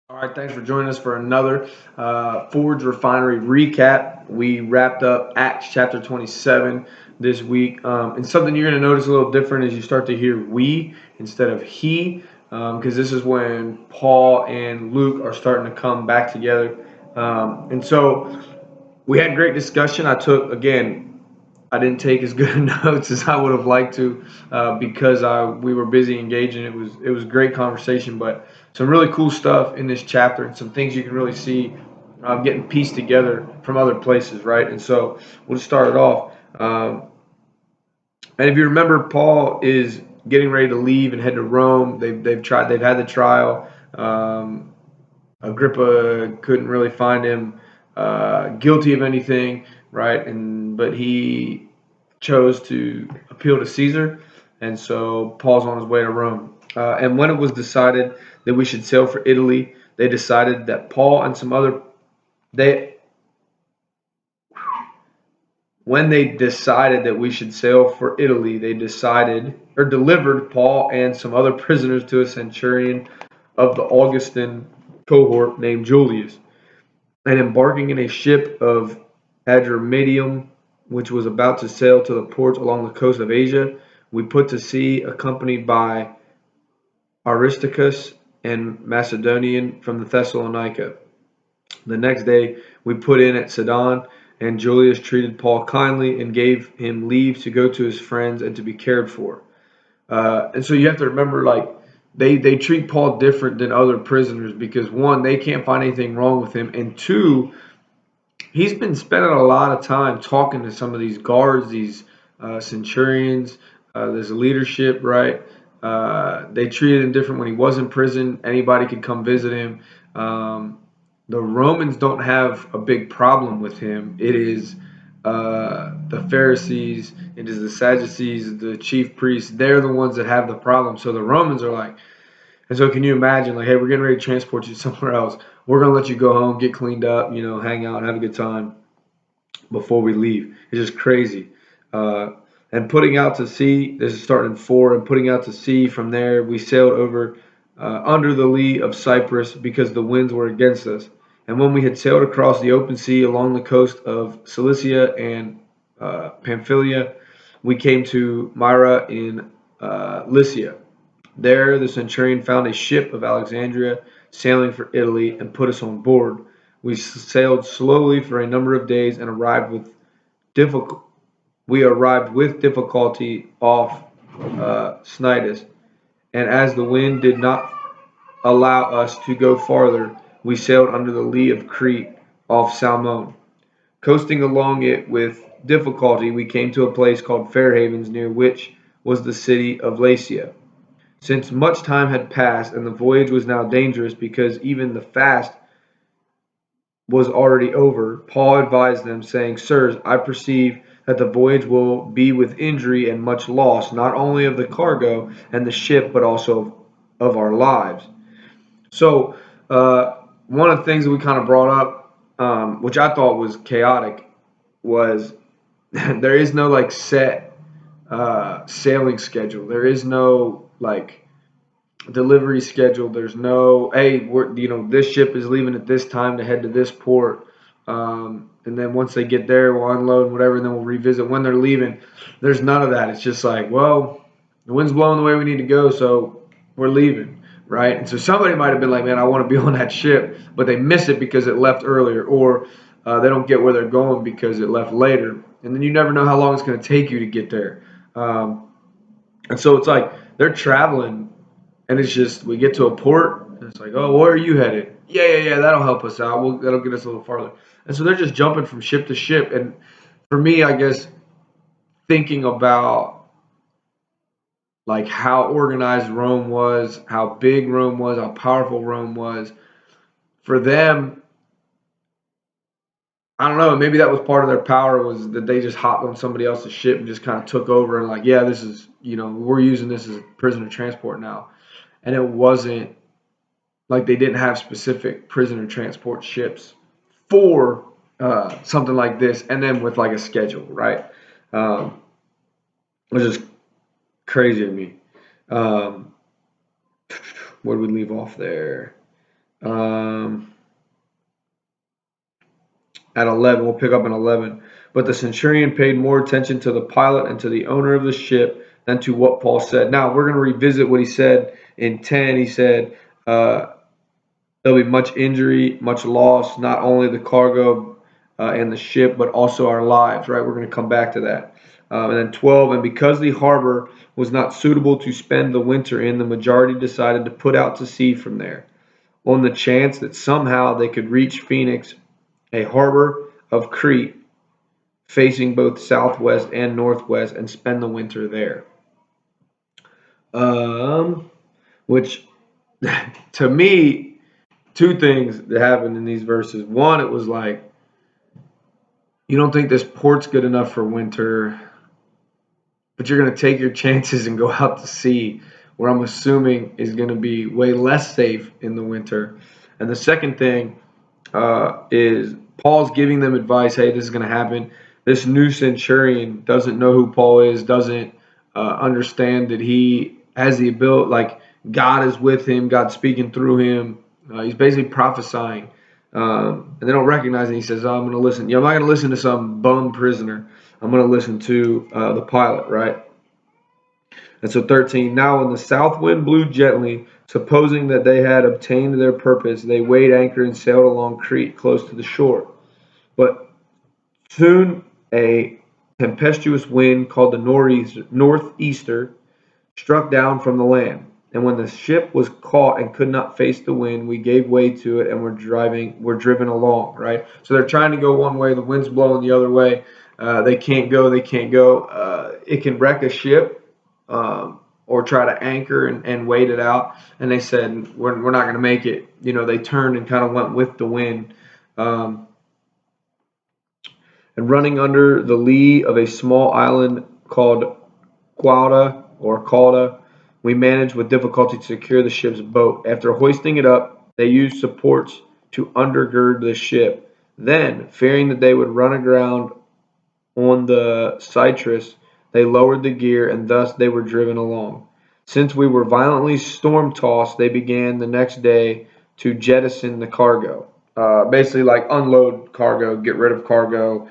All right, thanks for joining us for another Ford's Refinery recap. We wrapped up Acts chapter 27 this week. And something you're going to notice a little different is you start to hear we instead of he, because this is when Paul and Luke are starting to come back together. And so we had great discussion. I didn't take as good notes as I would have liked to because we were busy engaging. It was great conversation, but some really cool stuff in this chapter and some things you can really see getting pieced together from other places, right? And so we'll start it off. And if you remember, Paul is getting ready to leave and head to Rome. They've had the trial. Agrippa couldn't really find him guilty of anything, right? But he chose to appeal to Caesar, and so Paul's on his way to Rome. And when it was decided that we should sail for Italy, they decided that Paul and some other they when they decided that we should sail for Italy, they decided or delivered Paul and some other prisoners to a centurion of the Augustan cohort named Julius. And embarking in a ship of Adramyttium, which was about to sail to the ports along the coast of Asia, we put to sea, accompanied by Aristarchus and Macedonian from the Thessalonica. The next day we put in at Sidon, and Julius treated Paul kindly and gave him leave to go to his friends and to be cared for. And so you have to remember, like, they treat Paul different than other prisoners because one, they can't find anything wrong with him, and two, he's been spending a lot of time talking to some of these guards, these centurions. There's a leadership, right? They treated him different when he was in prison. Anybody could come visit him. The Romans don't have a big problem with him. It is the Pharisees, it is the Sadducees, the chief priests. They're the ones that have the problem. So the Romans are like, and so can you imagine, like, hey, we're getting ready to transport you somewhere else. We're gonna let you go home, get cleaned up, hang out, have a good time before we leave. It's just crazy. Uh, and putting out to sea, this is starting in 4, and putting out to sea from there, we sailed over under the lee of Cyprus because the winds were against us. And when we had sailed across the open sea along the coast of Cilicia and Pamphylia, we came to Myra in Lycia. There the centurion found a ship of Alexandria sailing for Italy and put us on board. We sailed slowly for a number of days and difficult. arrived with difficulty off Cnidus, and as the wind did not allow us to go farther, we sailed under the lee of Crete off Salmone. Coasting along it with difficulty, we came to a place called Fair Havens, near which was the city of Lacia. Since much time had passed and the voyage was now dangerous because even the fast was already over, Paul advised them, saying, Sirs, I perceive that the voyage will be with injury and much loss, not only of the cargo and the ship, but also of our lives. So, one of the things that we kind of brought up, which I thought was chaotic, was there is no like set sailing schedule. There is no like delivery schedule. There's no, hey, this ship is leaving at this time to head to this port. And then once they get there, we'll unload and whatever, and then we'll revisit when they're leaving. There's none of that. It's just like, well, the wind's blowing the way we need to go, so we're leaving, right? And so somebody might have been like, man, I want to be on that ship, but they miss it because it left earlier, or they don't get where they're going because it left later. And then you never know how long it's going to take you to get there. And so it's like they're traveling, and it's just we get to a port, and it's like, oh, where are you headed? Yeah, that'll help us out. That'll get us a little farther. And so they're just jumping from ship to ship. And for me, I guess thinking about like how organized Rome was, how big Rome was, how powerful Rome was, for them, I don't know. Maybe that was part of their power was that they just hopped on somebody else's ship and just kind of took over and like, yeah, this is we're using this as prisoner transport now, and it wasn't like they didn't have specific prisoner transport ships for something like this, and then with like a schedule, right? It was just crazy to me. Um, where did we leave off there? Um, at 11, we'll pick up in 11. But the centurion paid more attention to the pilot and to the owner of the ship than to what Paul said. Now, we're going to revisit what he said in 10. He said, there'll be much injury, much loss, not only the cargo and the ship, but also our lives, right? We're going to come back to that. And then 12, and because the harbor was not suitable to spend the winter in, the majority decided to put out to sea from there, on the chance that somehow they could reach Phoenix, a harbor of Crete, facing both southwest and northwest, and spend the winter there. Which, to me, two things that happened in these verses. One, it was like, you don't think this port's good enough for winter, but you're going to take your chances and go out to sea, where I'm assuming is going to be way less safe in the winter. And the second thing is Paul's giving them advice. Hey, this is going to happen. This new centurion doesn't know who Paul is, doesn't understand that he has the ability, like God is with him, God's speaking through him. He's basically prophesying. And they don't recognize it. He says, I'm going to listen. I'm not going to listen to some bum prisoner. I'm going to listen to the pilot, right? And so 13, now when the south wind blew gently, supposing that they had obtained their purpose, they weighed anchor and sailed along Crete close to the shore. But soon a tempestuous wind called the northeaster struck down from the land. And when the ship was caught and could not face the wind, we gave way to it and were driven along, right? So they're trying to go one way, the wind's blowing the other way. They can't go. It can wreck a ship, or try to anchor and wait it out. And they said, we're not going to make it. They turned and kind of went with the wind. And running under the lee of a small island called Calda, we managed with difficulty to secure the ship's boat. After hoisting it up, they used supports to undergird the ship. Then, fearing that they would run aground on the Citrus, they lowered the gear, and thus they were driven along. Since we were violently storm-tossed, they began the next day to jettison the cargo. Basically, like unload cargo, get rid of cargo,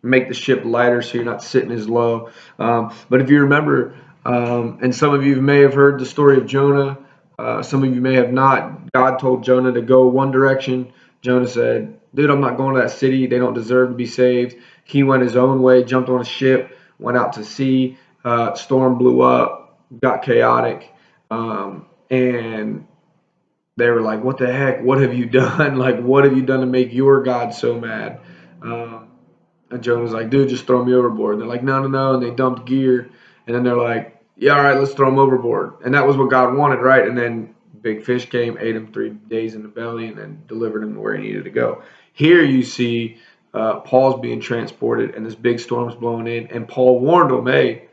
make the ship lighter so you're not sitting as low. But if you remember, and some of you may have heard the story of Jonah, some of you may have not. God told Jonah to go one direction. Jonah said, dude, I'm not going to that city. They don't deserve to be saved. He went his own way, jumped on a ship, went out to sea. Storm blew up, got chaotic. And they were like, what the heck? What have you done? Like, what have you done to make your God so mad? And Jonah was like, dude, just throw me overboard. And they're like, no, no, no. And they dumped gear. And then they're like, yeah, all right, let's throw him overboard. And that was what God wanted, right? And then big fish came, ate him 3 days in the belly, and then delivered him to where he needed to go. Here you see Paul's being transported, and this big storm's blowing in. And Paul warned them, hey,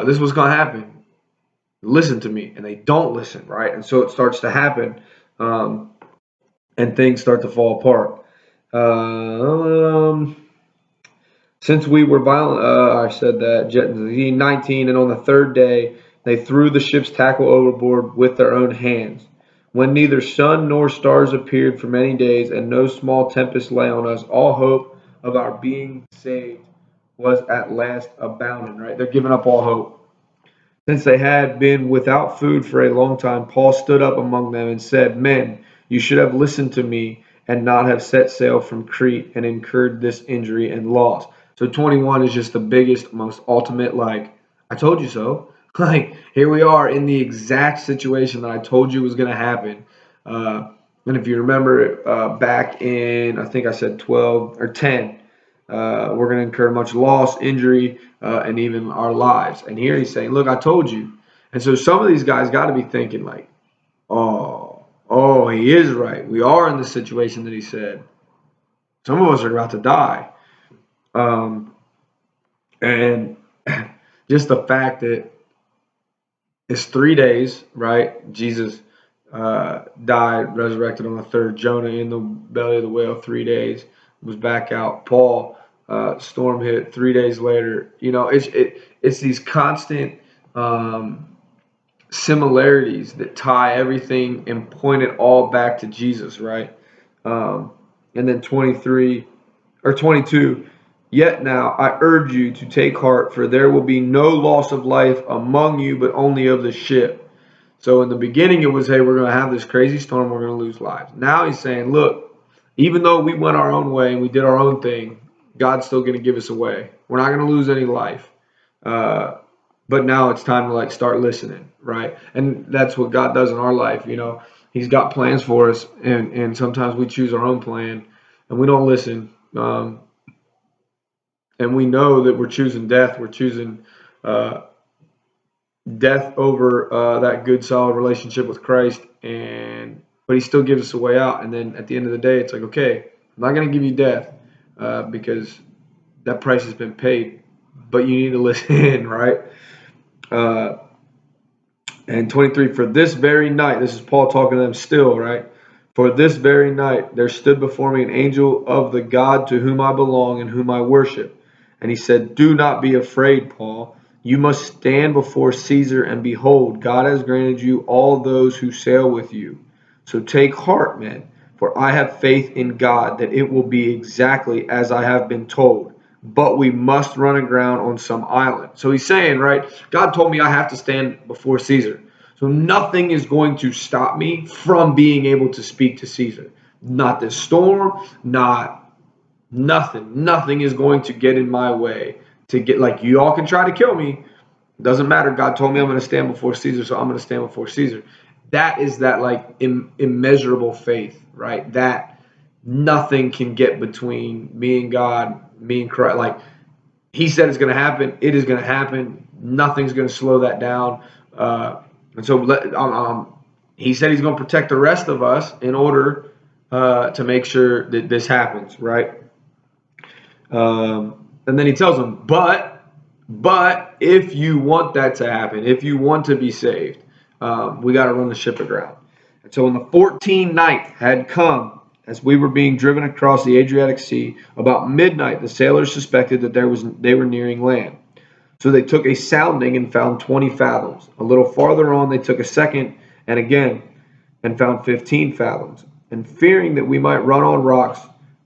this was going to happen. Listen to me. And they don't listen, right? And so it starts to happen, and things start to fall apart. Since we were violent, I said that, 19, and on the third day they threw the ship's tackle overboard with their own hands. When neither sun nor stars appeared for many days, and no small tempest lay on us, all hope of our being saved was at last abounding, right? They're giving up all hope. Since they had been without food for a long time, Paul stood up among them and said, men, you should have listened to me and not have set sail from Crete and incurred this injury and loss. So 21 is just the biggest, most ultimate, like, I told you so. Like, here we are in the exact situation that I told you was going to happen. And if you remember back in, I think I said 12 or 10, we're going to incur much loss, injury, and even our lives. And here he's saying, look, I told you. And so some of these guys got to be thinking like, oh, he is right. We are in the situation that he said. Some of us are about to die. And just the fact that it's 3 days, right? Jesus died, resurrected on the third. Jonah in the belly of the whale 3 days, was back out. Paul, storm hit 3 days later. It's these constant similarities that tie everything and point it all back to Jesus, right? And then 23 or 22, yet now I urge you to take heart, for there will be no loss of life among you, but only of the ship. So in the beginning, it was, hey, we're going to have this crazy storm, we're going to lose lives. Now he's saying, look, even though we went our own way and we did our own thing, God's still going to give us away. We're not going to lose any life. But now it's time to like start listening, right? And that's what God does in our life. He's got plans for us, and sometimes we choose our own plan and we don't listen. And we know that we're choosing death. We're choosing death over that good, solid relationship with Christ. But He still gives us a way out. And then at the end of the day, it's like, okay, I'm not going to give you death because that price has been paid. But you need to listen, right? And 23, for this very night, this is Paul talking to them still, right? For this very night there stood before me an angel of the God to whom I belong and whom I worship. And he said, do not be afraid, Paul. You must stand before Caesar, and behold, God has granted you all those who sail with you. So take heart, men, for I have faith in God that it will be exactly as I have been told. But we must run aground on some island. So he's saying, right, God told me I have to stand before Caesar. So nothing is going to stop me from being able to speak to Caesar. Not this storm, not nothing. Nothing is going to get in my way to get, like, you all can try to kill me. Doesn't matter. God told me I'm going to stand before Caesar, so I'm going to stand before Caesar. That is that like immeasurable faith, right? That nothing can get between me and God, me and Christ. Like, He said it's going to happen. It is going to happen. Nothing's going to slow that down. And so He said He's going to protect the rest of us in order to make sure that this happens, right? And then He tells them, but if you want that to happen, if you want to be saved, we got to run the ship aground. And so when the 14th night had come, as we were being driven across the Adriatic Sea, about midnight the sailors suspected that they were nearing land. So they took a sounding and found 20 fathoms. A little farther on they took a second and again and found 15 fathoms. And fearing that we might run on rocks,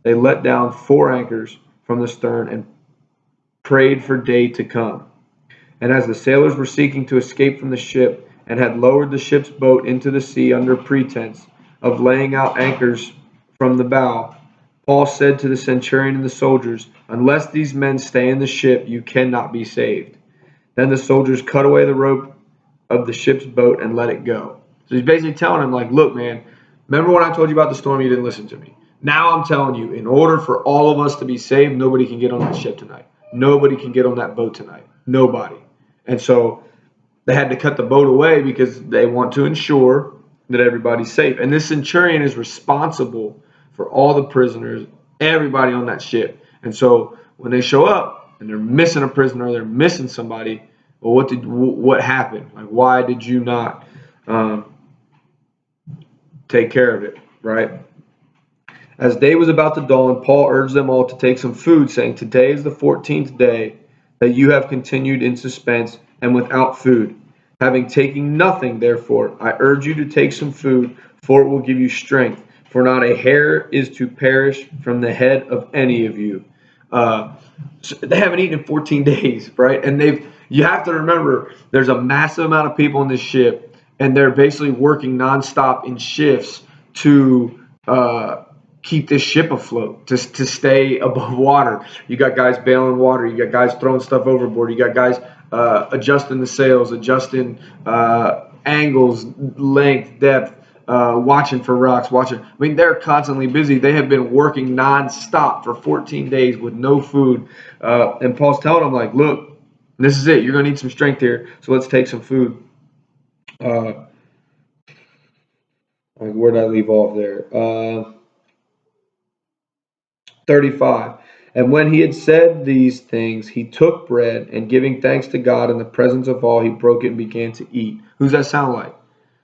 they let down 4 anchors from the stern and prayed for day to come. And as the sailors were seeking to escape from the ship, and had lowered the ship's boat into the sea under pretense of laying out anchors from the bow, Paul said to the centurion and the soldiers, unless these men stay in the ship, you cannot be saved. Then the soldiers cut away the rope of the ship's boat and let it go. So he's basically telling him, like, look, man, remember when I told you about the storm, you didn't listen to me. Now I'm telling you, in order for all of us to be saved, nobody can get on that ship tonight. Nobody can get on that boat tonight. Nobody. And so they had to cut the boat away because they want to ensure that everybody's safe. And this centurion is responsible for all the prisoners, everybody on that ship. And so when they show up and they're missing a prisoner, they're missing somebody, well, what happened? Like, why did you not take care of it, right? As day was about to dawn, Paul urged them all to take some food, saying, today is the 14th day that you have continued in suspense and without food. Having taken nothing, therefore, I urge you to take some food, for it will give you strength. For not a hair is to perish from the head of any of you. So they haven't eaten in 14 days, right? And you have to remember, there's a massive amount of people on this ship, and they're basically working nonstop in shifts to keep this ship afloat, to stay above water. You got guys bailing water. You got guys throwing stuff overboard. You got guys adjusting the sails, adjusting angles, length, depth, watching for rocks, I mean, they're constantly busy. They have been working nonstop for 14 days with no food. And Paul's telling them, like, look, this is it. You're going to need some strength here, so let's take some food. Where did I leave off there? 35. And when he had said these things, he took bread, and giving thanks to God in the presence of all, he broke it and began to eat. Who's that sound like?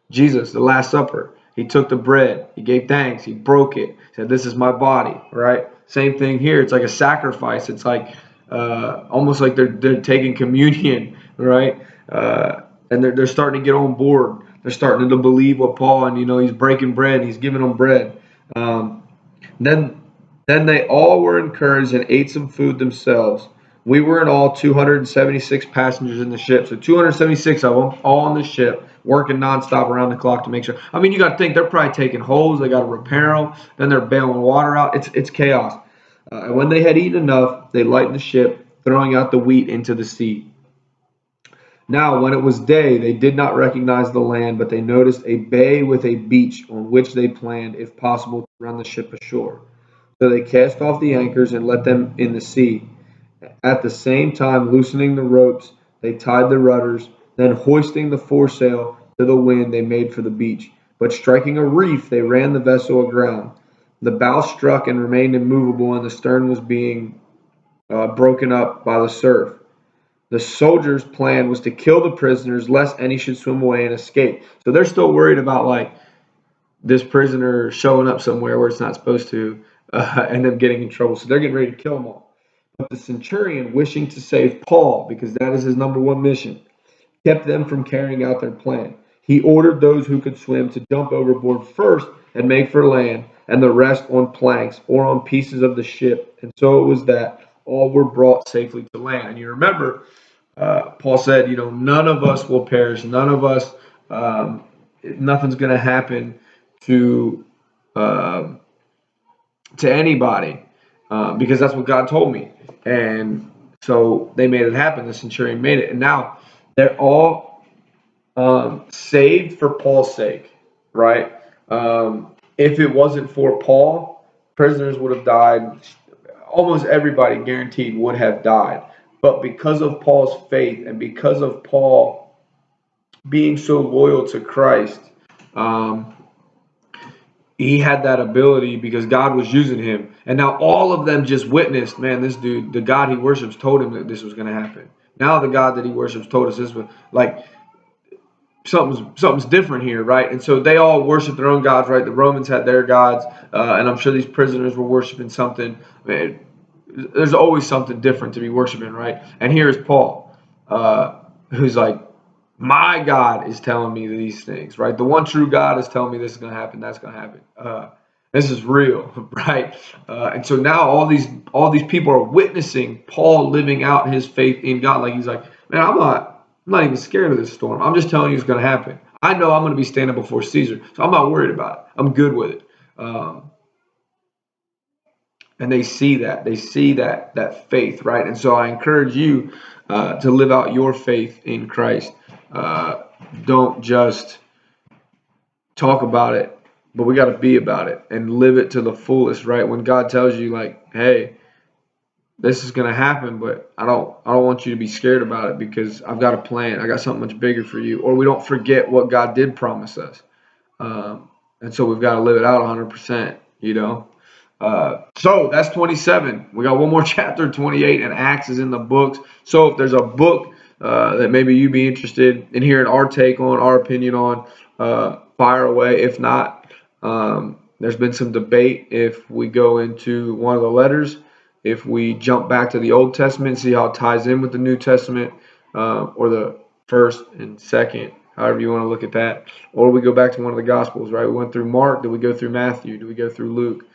Jesus, the Last Supper. He took the bread, he gave thanks, he broke it, he said, this is my body, right? Same thing here. It's like a sacrifice. It's like almost like they're taking communion, right? and they're starting to get on board. They're starting to believe what Paul, and he's breaking bread. He's giving them bread. Um, then then they all were encouraged and ate some food themselves. We were in all 276 passengers in the ship, so 276 of them all on the ship, working nonstop around the clock to make sure. I mean, you got to think they're probably taking holes. They got to repair them. Then they're bailing water out. It's chaos. And when they had eaten enough, they lightened the ship, throwing out the wheat into the sea. Now, when it was day, they did not recognize the land, but they noticed a bay with a beach on which they planned, if possible, to run the ship ashore. So they cast off the anchors and let them in the sea. At the same time, loosening the ropes, they tied the rudders. Then, hoisting the foresail to the wind, they made for the beach. But striking a reef, they ran the vessel aground. The bow struck and remained immovable, and the stern was being broken up by the surf. The soldiers' plan was to kill the prisoners, lest any should swim away and escape. So they're still worried about like this prisoner showing up somewhere where it's not supposed to, and them getting in trouble. So they're getting ready to kill them all. But the centurion, wishing to save Paul, because that is his number one mission, kept them from carrying out their plan. He ordered those who could swim to jump overboard first and make for land, and the rest on planks or on pieces of the ship. And so it was that all were brought safely to land. And you remember, Paul said, none of us will perish. None of us, nothing's going to happen to uh, to anybody, because that's what God told me. And so they made it happen. The centurion made it, and now they're all saved for Paul's sake, right? If it wasn't for Paul, prisoners would have died. Almost everybody, guaranteed, would have died. But because of Paul's faith and because of Paul being so loyal to Christ, um, he had that ability because God was using him. And now all of them just witnessed, man, this dude, the God he worships, told him that this was going to happen. Now the God that he worships told us this was like something's different here, right? And so they all worship their own gods, right? The Romans had their gods, and I'm sure these prisoners were worshiping something. Man, there's always something different to be worshiping, right? And here's Paul, who's like, my God is telling me these things, right? The one true God is telling me this is going to happen, that's going to happen. This is real, right? And so now all these people are witnessing Paul living out his faith in God. Like he's like, man, I'm not even scared of this storm. I'm just telling you it's going to happen. I know I'm going to be standing before Caesar, so I'm not worried about it. I'm good with it. And they see that. They see that faith, right? And so I encourage you to live out your faith in Christ. Don't just talk about it, but we got to be about it and live it to the fullest, right? When God tells you, like, hey, this is going to happen, but I don't want you to be scared about it because I've got a plan. I got something much bigger for you. Or we don't forget what God did promise us. And so we've got to live it out 100%, So that's 27. We got one more chapter, 28, and Acts is in the books. So if there's a book that maybe you'd be interested in hearing our take on, our opinion on, fire away. If not, there's been some debate if we go into one of the letters, if we jump back to the Old Testament, see how it ties in with the New Testament, or the first and second, however you want to look at that, or we go back to one of the Gospels, right? We went through Mark. Did we go through Matthew? Did we go through Luke?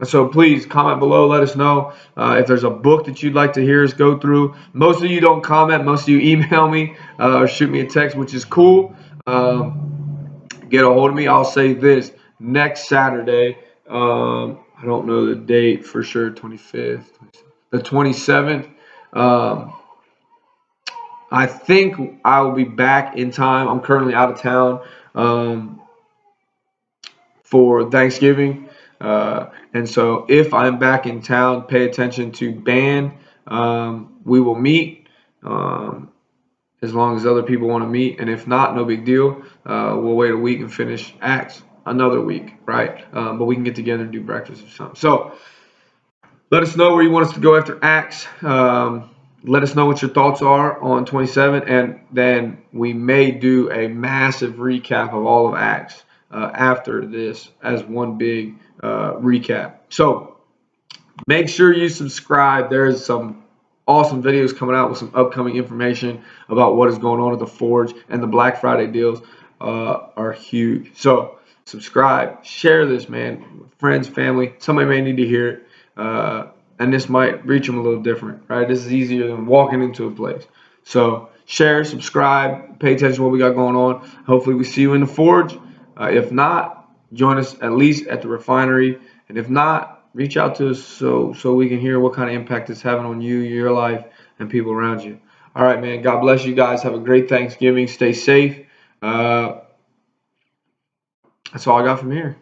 So please comment below. Let us know if there's a book that you'd like to hear us go through. Most of you don't comment. Most of you email me or shoot me a text, which is cool. Get a hold of me. I'll say this next Saturday. I don't know the date for sure. 25th, the 27th. I think I will be back in time. I'm currently out of town for Thanksgiving. And so if I'm back in town, pay attention to band. We will meet as long as other people want to meet. And if not, no big deal. We'll wait a week and finish Acts another week, right? But we can get together and do breakfast or something. So let us know where you want us to go after Acts. Let us know what your thoughts are on 27. And then we may do a massive recap of all of Acts after this as one big recap. So make sure you subscribe. There's some awesome videos coming out with some upcoming information about what is going on at the Forge, and the Black Friday deals are huge. So subscribe, share this, man, friends, family. Somebody may need to hear it, and this might reach them a little different, right? This is easier than walking into a place. So share, subscribe, pay attention to what we got going on. Hopefully we see you in the Forge. If not, join us at least at the Refinery, and if not, reach out to us so we can hear what kind of impact it's having on you, your life, and people around you. All right, man. God bless you guys. Have a great Thanksgiving. Stay safe. That's all I got from here.